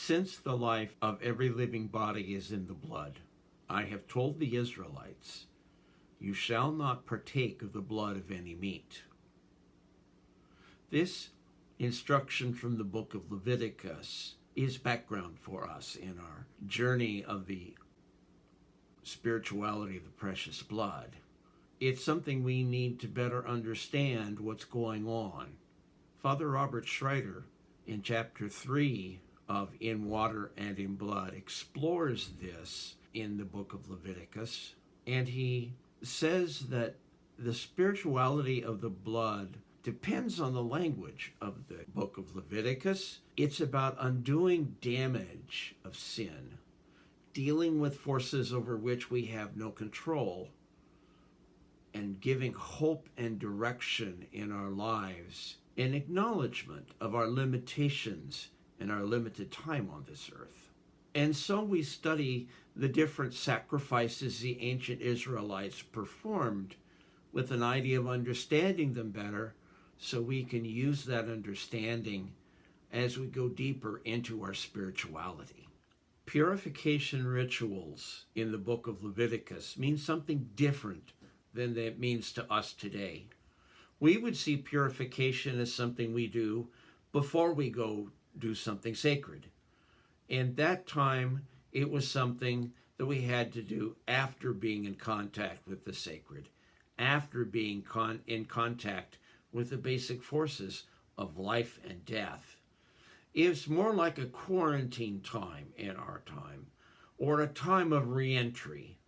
Since the life of every living body is in the blood, I have told the Israelites, you shall not partake of the blood of any meat. This instruction from the book of Leviticus is background for us in our journey of the spirituality of the precious blood. It's something we need to better understand what's going on. Father Robert Schreiter, in chapter 3 of In Water and in Blood, explores this in the book of Leviticus, and he says that the spirituality of the blood depends on the language of the book of Leviticus. It's about undoing damage of sin, dealing with forces over which we have no control, and giving hope and direction in our lives, an acknowledgement of our limitations and our limited time on this earth. And so we study the different sacrifices the ancient Israelites performed with an idea of understanding them better, so we can use that understanding as we go deeper into our spirituality. Purification rituals in the book of Leviticus mean something different than it means to us today. We would see purification as something we do before we go do something sacred. In that time, it was something that we had to do after being in contact with the sacred, after being in contact with the basic forces of life and death. It's more like a quarantine time in our time, or a time of re-entry.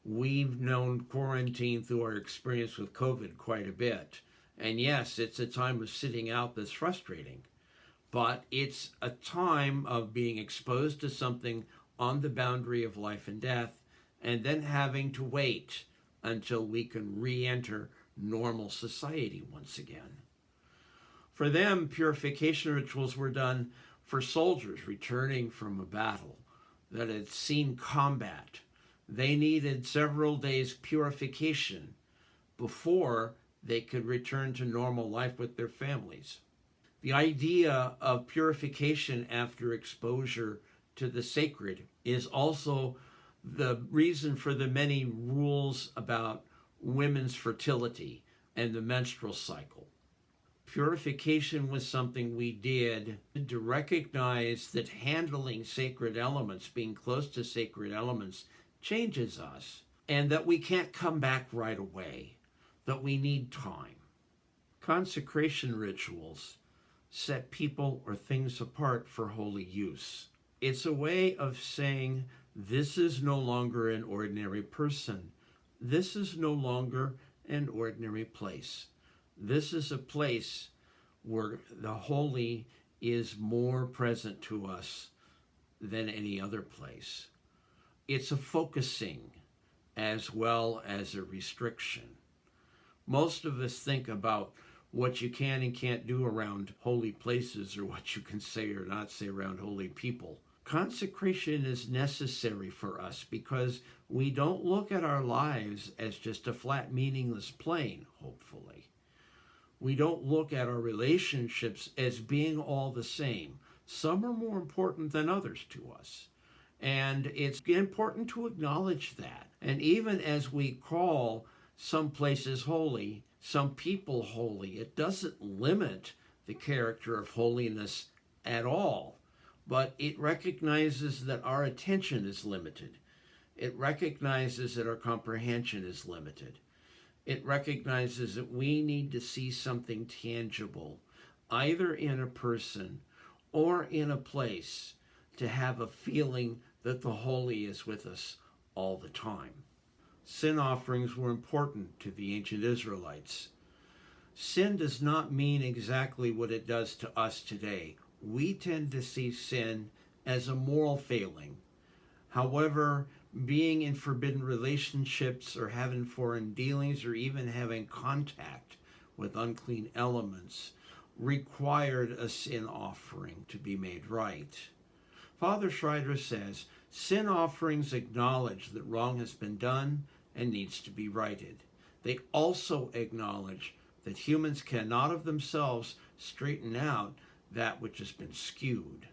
We've known quarantine through our experience with COVID quite a bit. And yes, it's a time of sitting out that's frustrating. But it's a time of being exposed to something on the boundary of life and death, and then having to wait until we can re-enter normal society once again. For them, purification rituals were done for soldiers returning from a battle that had seen combat. They needed several days purification before they could return to normal life with their families. The idea of purification after exposure to the sacred is also the reason for the many rules about women's fertility and the menstrual cycle. Purification was something we did to recognize that handling sacred elements, being close to sacred elements, changes us, and that we can't come back right away, that we need time. Consecration rituals set people or things apart for holy use. It's a way of saying, this is no longer an ordinary person. This is no longer an ordinary place. This is a place where the holy is more present to us than any other place. It's a focusing as well as a restriction. Most of us think about what you can and can't do around holy places, or what you can say or not say around holy people. Consecration is necessary for us because we don't look at our lives as just a flat, meaningless plane, hopefully. We don't look at our relationships as being all the same. Some are more important than others to us. And it's important to acknowledge that. And even as we call some places holy, some people holy, it doesn't limit the character of holiness at all. But it recognizes that our attention is limited. It recognizes that our comprehension is limited. It recognizes that we need to see something tangible, either in a person or in a place, to have a feeling that the holy is with us all the time. Sin offerings were important to the ancient Israelites. Sin does not mean exactly what it does to us today. We tend to see sin as a moral failing. However, being in forbidden relationships or having foreign dealings or even having contact with unclean elements required a sin offering to be made right. Father Schreiter says, sin offerings acknowledge that wrong has been done and needs to be righted. They also acknowledge that humans cannot of themselves straighten out that which has been skewed.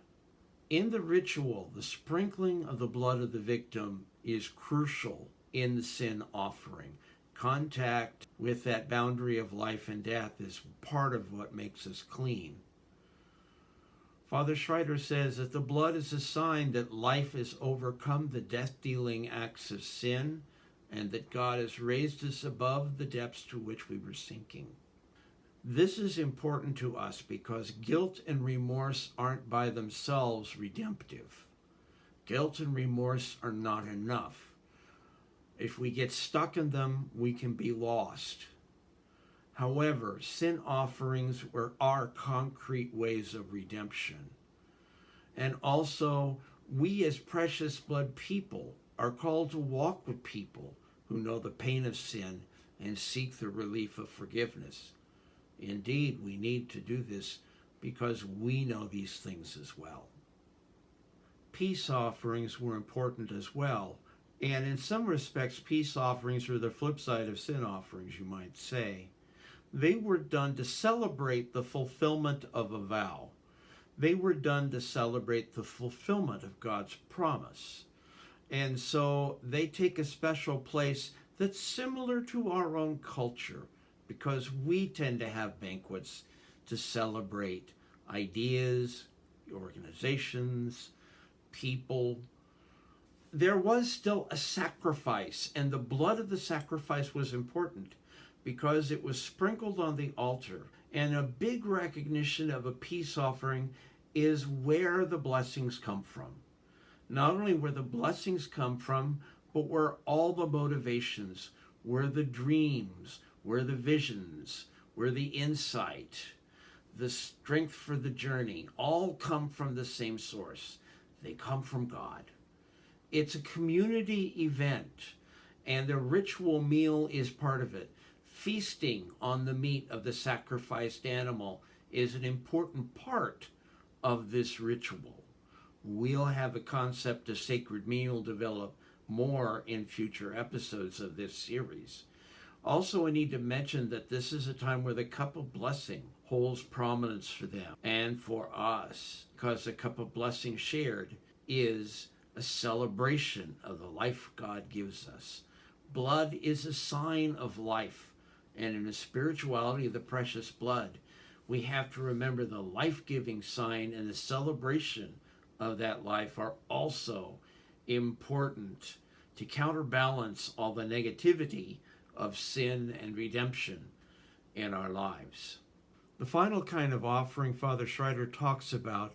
In the ritual, the sprinkling of the blood of the victim is crucial in the sin offering. Contact with that boundary of life and death is part of what makes us clean. Father Schreiter says that the blood is a sign that life has overcome the death-dealing acts of sin and that God has raised us above the depths to which we were sinking. This is important to us because guilt and remorse aren't by themselves redemptive. Guilt and remorse are not enough. If we get stuck in them, we can be lost. However, sin offerings are concrete ways of redemption. And also, we as precious blood people are called to walk with people who know the pain of sin and seek the relief of forgiveness. Indeed, we need to do this because we know these things as well. Peace offerings were important as well. And in some respects, peace offerings are the flip side of sin offerings, you might say. They were done to celebrate the fulfillment of a vow. They were done to celebrate the fulfillment of God's promise. And so they take a special place that's similar to our own culture, because we tend to have banquets to celebrate ideas, organizations, people. There was still a sacrifice, and the blood of the sacrifice was important because it was sprinkled on the altar. And a big recognition of a peace offering is where the blessings come from. Not only where the blessings come from, but where all the motivations, where the dreams, where the visions, where the insight, the strength for the journey, all come from the same source. They come from God. It's a community event, and the ritual meal is part of it. Feasting on the meat of the sacrificed animal is an important part of this ritual. We'll have a concept of sacred meal develop more in future episodes of this series. Also, I need to mention that this is a time where the cup of blessing holds prominence for them and for us, because the cup of blessing shared is a celebration of the life God gives us. Blood is a sign of life, and in the spirituality of the precious blood, we have to remember the life-giving sign and the celebration of that life are also important to counterbalance all the negativity of sin and redemption in our lives. The final kind of offering Father Schreiter talks about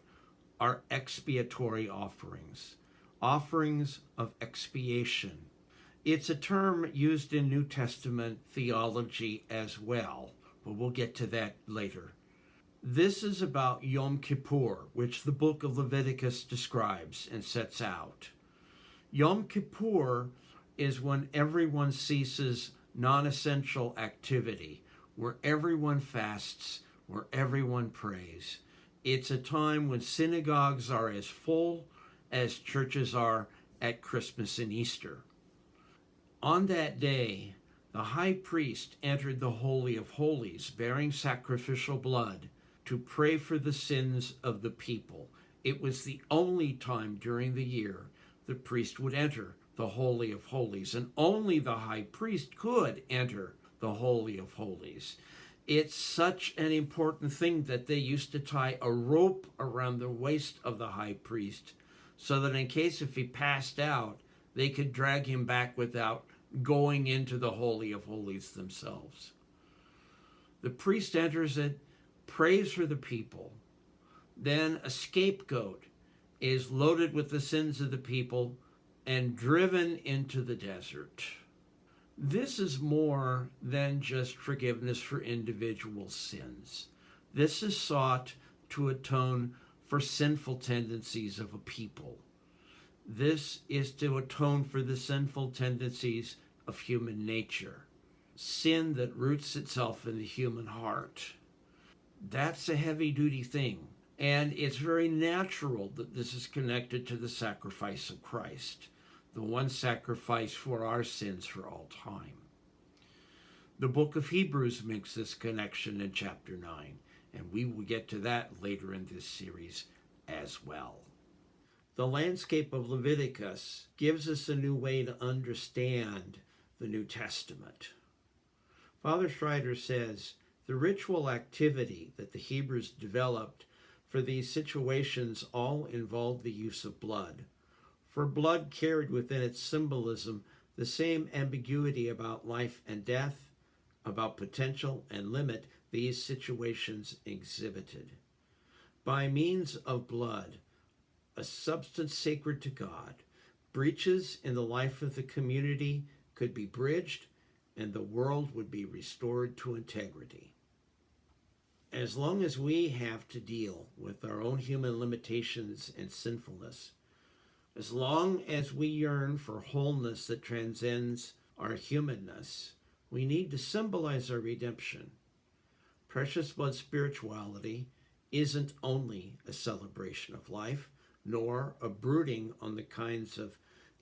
are expiatory offerings. Offerings of expiation. It's a term used in New Testament theology as well, but we'll get to that later. This is about Yom Kippur, which the book of Leviticus describes and sets out. Yom Kippur is when everyone ceases non-essential activity, where everyone fasts, where everyone prays. It's a time when synagogues are as full as churches are at Christmas and Easter. On that day, the high priest entered the Holy of Holies, bearing sacrificial blood, to pray for the sins of the people. It was the only time during the year the priest would enter the Holy of Holies, and only the high priest could enter the Holy of Holies. It's such an important thing that they used to tie a rope around the waist of the high priest so that in case if he passed out, they could drag him back without going into the Holy of Holies themselves. The priest enters it, prays for the people. Then a scapegoat is loaded with the sins of the people and driven into the desert. This is more than just forgiveness for individual sins. This is sought to atone for sinful tendencies of a people. This is to atone for the sinful tendencies of human nature, sin that roots itself in the human heart. That's a heavy-duty thing, and it's very natural that this is connected to the sacrifice of Christ, the one sacrifice for our sins for all time. The book of Hebrews makes this connection in chapter 9, and we will get to that later in this series as well. The landscape of Leviticus gives us a new way to understand the New Testament. Father Schreiter says, the ritual activity that the Hebrews developed for these situations all involved the use of blood. For blood carried within its symbolism the same ambiguity about life and death, about potential and limit these situations exhibited. By means of blood, a substance sacred to God, breaches in the life of the community could be bridged and the world would be restored to integrity. As long as we have to deal with our own human limitations and sinfulness, as long as we yearn for wholeness that transcends our humanness, we need to symbolize our redemption. Precious blood spirituality isn't only a celebration of life, nor a brooding on the kinds of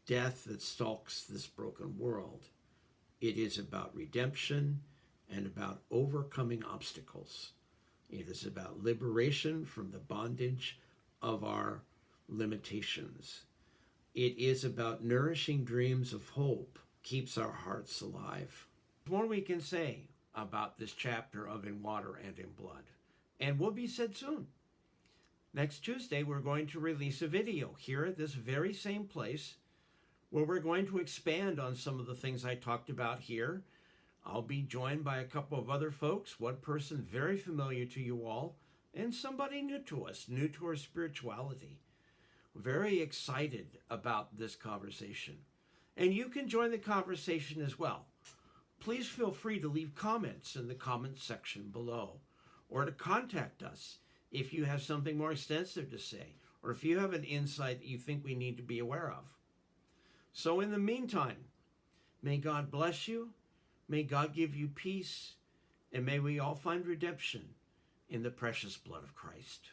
death that stalks this broken world. It is about redemption and about overcoming obstacles. It is about liberation from the bondage of our limitations. It is about nourishing dreams of hope, keeps our hearts alive. More we can say about this chapter of In Water and in Blood, and will be said soon. Next Tuesday, we're going to release a video here at this very same place where we're going to expand on some of the things I talked about here. I'll be joined by a couple of other folks, one person very familiar to you all, and somebody new to us, new to our spirituality. Very excited about this conversation. And you can join the conversation as well. Please feel free to leave comments in the comments section below, or to contact us if you have something more extensive to say, or if you have an insight that you think we need to be aware of. So in the meantime, may God bless you, may God give you peace, and may we all find redemption in the precious blood of Christ.